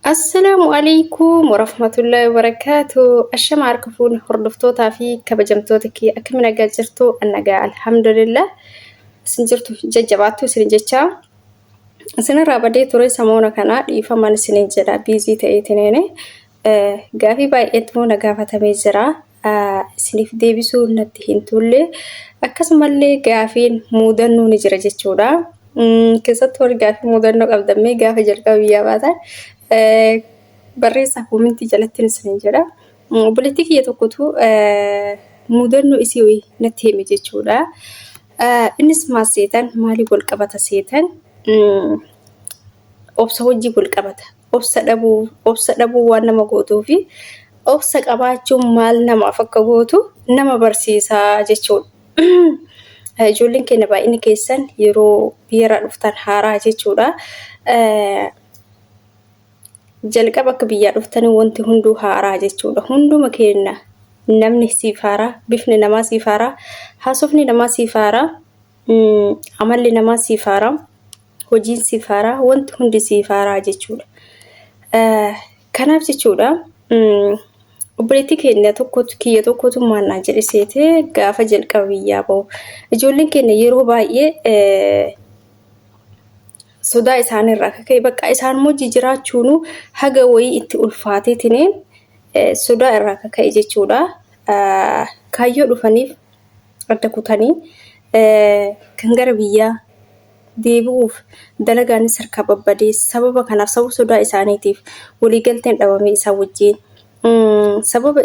Assalaamu alaikum warahmatullahi wabarakatuh. Ashama harkafuun hordoftootaa fi kabajamtoota kee akka nagaa jirtu annagaa alhamdulillah. Isin jirtu jajjabaattu isin jechaa. Isinirraa badee ture samoona kana dhiifaman isin jedha biizii ta'eetiniini. Gaafii baay'eetu na gaafatamee jira. Isiniif deebisuu natti hin tolle. Akkasumallee gaafiin muudannoo ni jira jechuudha. Keessattuu gaafii muudannoo qabdamee gaafa jalqaba biyyaa baatan. Barreessaa koomintii jalatti isin jedha. Obboleettii kiyya tokkotu muudannoo isii natti hime jechuudha. Innis maal seetan maalii wal qabata seetan obsa hojii wal qabata. Obsa dhabuu waan nama gootuu fi obsa qabaachuun maal namaaf akka gootu nama barsiisaa jechuudha. Ijoolleen keenya baay'inni keessan yeroo biyyaarraa dhuftan haaraa jechuudha. Jalqaba akka biyyaa dhuftanii wanti hunduu haaraa jechuudha. Hunduma keenya namni siif haaraa, bifni namaa siif haaraa, haasofni namaa siif haaraa, amalli namaa siif haaraa, hojiin siif haaraa, wanti hundi siif haaraa jechuudha. Kanaaf jechuudha obboleettii keenya kiyya tokkotu maannaa jedhiseetee gaafa jalqaba biyyaa bahu. Ijoolleen keenya yeroo baay'ee sodaa isaanirraa ka'e bakka isaan hojii jiraachuun haga wayii itti ulfaateetiniin sodaa irraa ka'e jechuudha. Kaayyoo dhufaniif adda kutanii kan gara biyyaa deebi'uuf dalagaanis harkaa babbadee sababa kanaaf sababa sodaa isaaniitiif waliigalteen dhabame isaan wajjin sababa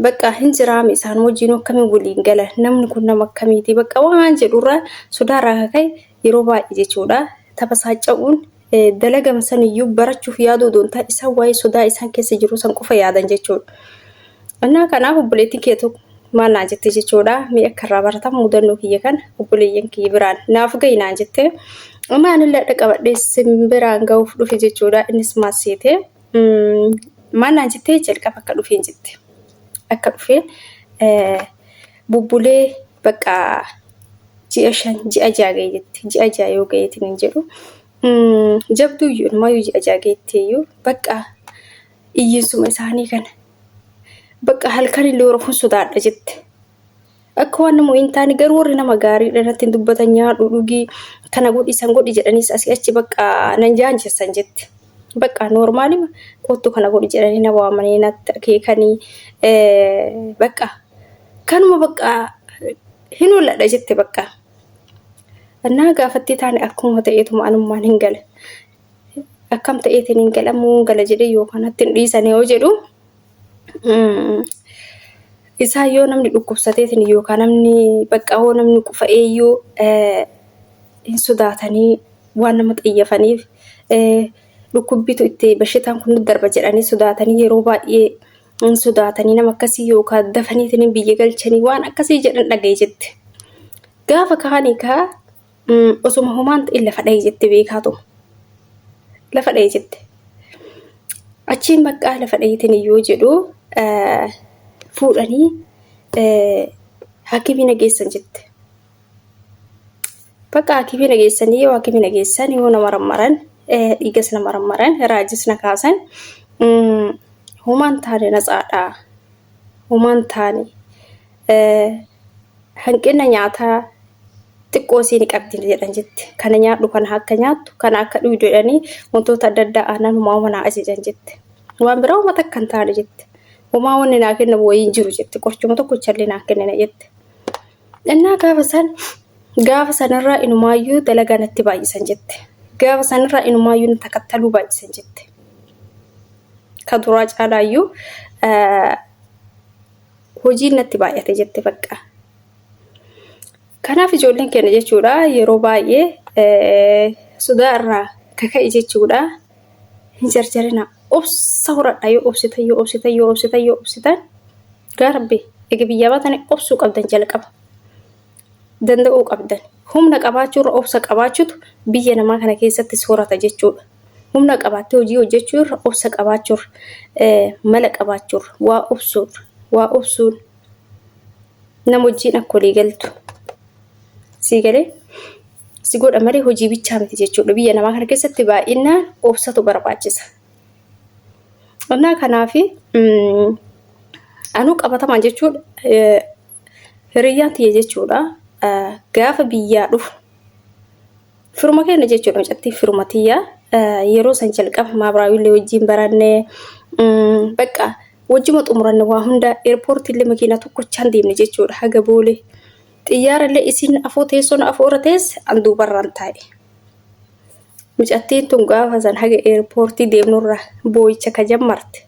bakka hin jiraame isaan wajjin akkamiin waliin gala namni kun nama akkamiiti bakka waan jedhurraa sodaarraa ka'e yeroo baay'ee jechuudha. Tapha saaca'uun dalagama saniyyuu barachuuf yaaduu doontaa isaan waa'ee sodaa isaan keessa jiru san qofa yaadan jechuudha. Kanaaf obboleettiin kee tokko maal naan jette jechuudha. Mi'a akkarraa baratan muudannoo kiyya kana obboleeyyan kiyya biraan naaf gahi naan jette. Anillee dhaqabadhee simbiraan gahuuf dhufe jechuudha. Innis maal seete maal naan jettee jalqaba akka dhufeen jette. Akka dhufeen bubbulee bakka ji'a 5 ji'a 6 ga'e jetti. Ji'a 6 yoo ga'eetiin hin jedhu. Jabduu iyyuu ilmaayuu ji'a 6 ga'etteeyyuu bakka iyyinsuma isaanii kana. Bakka halkan illee rafuun sodaadha jette. Akka waan namoo hin taane garuu warri nama gaariidha natti dubbatan nyaadhu dhugii kana godhi san godhi jedhaniis asii achi bakka nan jaanjessan jette. Bakka noormaalima kottu kana godhi jedhanii na waamanii natti akeekanii bakka kanuma bakka hin oladha jette bakka. Annaa gaafatti taane akkuma ta'eetuma anummaan hin gala. Akkam ta'eetiin hin galamuu gala jedhee yookaan natti hin dhiisanii yoo jedhu. Isaa yoo namni dhukkubsateetiin yookaan namni bakka hoo namni qufa'eeyyuu hin sodaatanii waan nama xiyyeefaniif dhukkubbitu itti bashitaan kun darba jedhanii sodaatanii yeroo baay'ee hin sodaatanii nama akkasii yookaan dafaniitiin biyya galchanii waan akkasii jedhan dhaga'e jette. Gaafa kaanii kaa osuma homaan ta'e lafa dha'e jette beekaatu. Lafa dha'e jette. Achiin bakka lafa dha'eetiin yoo jedhu fuudhanii hakimii nageessan jette. Bakka hakimii nageessanii yoo hakimii nageessan yoo nama rammaran dhiigas nama rammaran raajis na kaasan homaan taane natsaadhaa. Homaan taane hanqina nyaataa xiqqoo isiin qabdi jedhan jette. Kana nyaadhu kana akka nyaattu kana akka dhugu jedhanii wantoota adda addaa aannan homaa manaa ajajan jette. Waan biraa uummata akka hin taane jette. Homaa wanni naa kenna wayiin jiru jette. Qorchuma tokko challee naa kennina jette. Innaa gaafa sanarraa inumaayyuu dalagaa natti baay'isan jette. Gaafa sanarraa inumaayyuu natti takattaluu baay'isan jette. Ka duraa caalaayyuu hojiin natti baay'ate jette bakka. Kanaaf ijoolleen keenya jechuudha yeroo baay'ee sodaa irraa kaka'e jechuudha. Hin jarjarina. Obsa horadha yoo obsitan gaarabbe egaa biyya baatanii obsuu qabdan jalqaba. Danda'uu qabdan. Humna qabaachuurra obsa qabaachuutu biyya namaa kana keessatti soorata jechuudha. Humna qabaattee hojii hojjechuurra obsa qabaachuurra mala qabaachuurra waa obsuun nama wajjin akka walii galtu. Sii galee si godha malee hojii bichaa miti jechuudha. Biyya namaa kana keessatti baay'inaan obsatu barbaachisa. Onnaa kanaafi anuu qabatamaan jechuudha hiriyyaan tiyya jechuudha gaafa biyyaa dhufu firuma keenya jechuudha mucattii firuma tiyya yeroo san jalqaba maabiraawillee wajjin barannee bakka wajjuma xumuranne waa hunda eerpoortiillee makiinaa tokkochaan deemne jechuudha haga boolee xiyyaarallee isin afoo teessoon afoora teesse an duubarraan taa'e. Mucattiin tun gaafa san haga eerpoortii deemnurra boo'icha ka jammarte.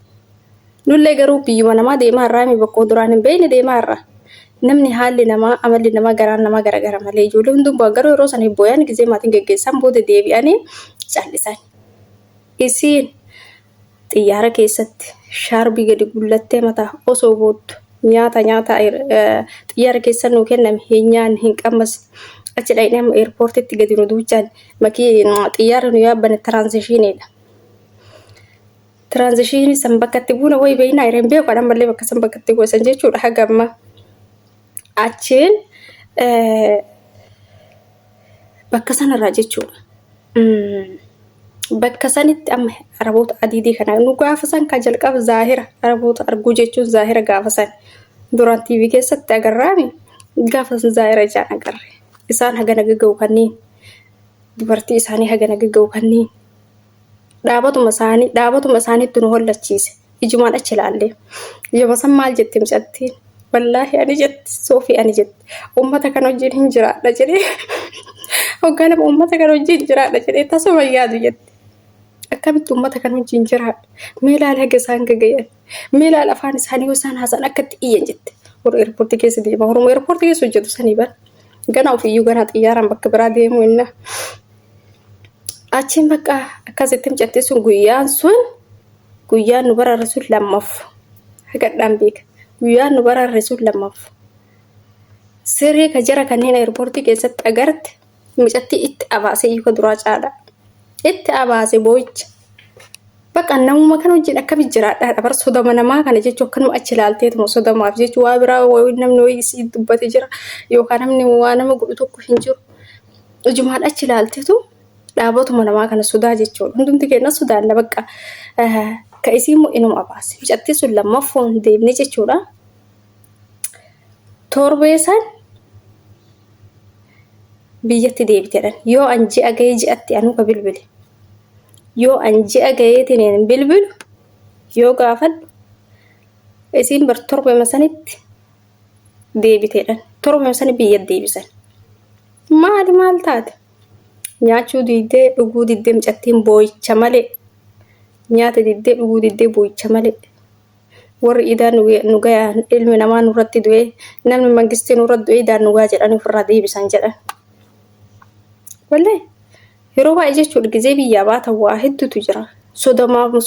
Nullee garuu biyyuma namaa deemaa irraa mi bakkoo duraan hin beekne deemaa irraa. Namni haalli namaa amalli namaa garaan namaa garagara malee ijoollee hundumaa garuu yeroo san boo'an gisee maatiin geggeessan booda deebi'anii callisan. Isiin xiyyaara keessatti shaarbii gadi gullattee mataa osoo boottu nyaata xiyyaara keessa nuu kenname hin nyaanne hin qammas achi dhaqnee eerpoortiitti gadi nu duuchaan xiyyaara nu yaabbanne tiraanzishiiniidha. Tiraanzishiinii san bakkatti buuna wayi beeknaa irreen beeku adhan mallee bakka san bakkatti buusan jechuudha haga ammaa. Achiin bakka sanarraa jechuudha. Bakka sanitti amma araboota adiidii kana nu gaafa san kan jalqaba zaahira araboota arguu jechuun zaahira gaafa san duraan TV keessatti agarraami gaafa san zaahira ijaan agarre. Isaan hagana gagga'u kanneen dubartii isaanii hagana gagga'u kanneen dhaabatuma isaaniitti nu hollachiise ijumaan achi ilaalle ijuma san maal jetti mucattiin wallaahi ani jetti soofii ani jetti uummata kan wajjin hin jiraadha jedhee hogganama uummata kan wajjin jiraadha jedhee tasuma yaadu jetti akkamitti uummata kan wajjin jiraadha mee ilaali haga isaan gaga'an mee ilaali afaan isaanii isaan haasan akkatti iyyan jette warra eerpoortii keessa deema warra eerpoortii keessa hojjetu sanii ban gana ofiiyyuu gana xiyyaaraan bakka biraa deemu inna achiin bakka akkasitti mucattii sun guyyaan nu bararre sun lammaffaa hagadhaan beeka guyyaan nu bararre sun lammaffaa sirrii ka jara kanneen eerpoortii keessatti agarte mucattii itti abaasee yuka duraa caala itti abaasee boo'icha bakka namuma kan wajjin akkamitti jiraadhaa bar sodama namaa kana jechuun akkanuma achi ilaalteetuma sodamaaf jechuun waa biraa namni wayii isii dubbate jira yookaan namni waa nama godhu tokko hin jiru ijumaan achi ilaalteetu dhaabatuma namaa kana sodaa jechuudha hundumti keenya sodaanna bakka ka isii immoo inuma abaase mucattii sun lammaffoon deemne jechuudha torbeessan biyyatti deebiteedhan yoo an ji'a gahee ji'atti anuu ka bilbile yoo an ji'a gaheetiin bilbilu yoo gaafadhu isiin bar torbema sanitti deebiteedhan torbema sani biyyatti deebisan maal taate nyaachuu diddee dhuguu diddee mucattiin boo'icha malee nyaata diddee dhuguu diddee boo'icha malee warri idaan nu gayaa ilmi namaa nurratti du'ee namni mangistii nurratti du'ee idaan nu gayaa jedhanii ofirraa deebisan jedhan. Wallee yeroo baay'ee jechuudha gizee biyyaa baatan waa hedduutu jira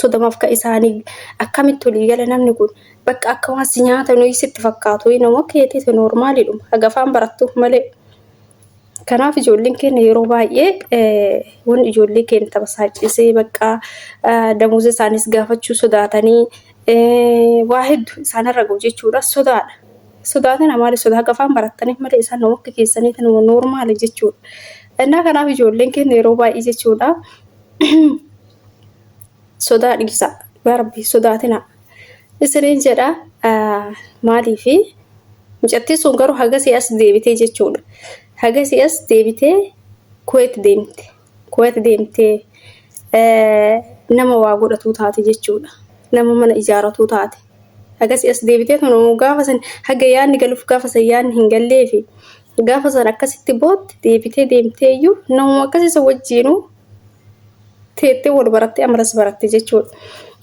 sodamaaf ka isaanii akkamitti olii gala namni kun bakka akka waan si nyaata nuyi sitti fakkaatu nama akka yeetiitu noormaaliidhuma haga afaan barattuuf malee. Kanaaf ijoolleen keenya yeroo baay'ee wanni ijoollee keenya taphasaachisee bakka damuuza isaanis gaafachuu sodaatanii waa hedduu isaanirra ga'u jechuudha sodaadha. Sodaatan maali sodaa afaan barattaniif malee isaan nama akka keessanii tanuma noormaali jechuudha. Innaa kanaaf ijoolleen keenya yeroo baay'ee jechuudha sodaa dhiisa barbi sodaatina. Isiniin jedha maaliifi mucattii sun garuu hagasii as deebitee jechuudha. Hagasii as deebitee Kuwait deemtee nama waa godhatu taate jechuudha. Nama mana ijaaratu taate. Hagasii as deebitee tunu gaafa san haga yaanni galuuf gaafa san yaanni hin galleefi gaafa san akkasitti bootti deebitee deemteeyyuu nama akkasii wajjiinuu teettee wal barattee amras baratte jechuudha.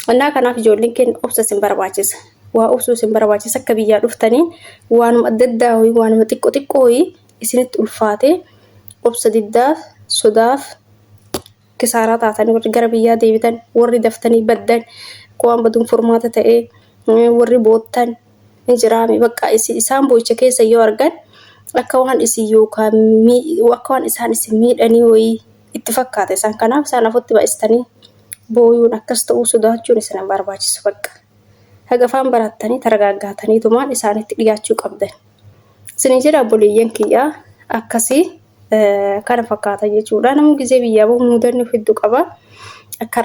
Annaa kanaaf ijoolleen keenya obsa sin barbaachisa. Waa obsuu sin barbaachisa akka biyyaa dhuftanii waanuma adda addaa waanuma xiqqoo isinitti ulfaate obsa diddaaf sodaaf kisaaraa taatanii warri gara biyyaa deebitan warri daftanii baddan waan baduun furmaata ta'ee warri boottan hin jiraame bakka isaan boo'icha keessa yoo argan akka waan isin yookaan akka waan isaan isin miidhanii wayii itti fakkaata isaan kanaaf isaan afutti baa'istanii booyuun akkas ta'uu sodaachuun isin barbaachisu bakka haga afaan barattanii targaaggaatanii tumaan isaanitti dhiyaachuu qabdan. Isin jedha obboleeyyan kiyyaa akkasii kana fakkaata jechuudha. Namni gizee biyyaa bahu mudanni hedduu qaba. Akka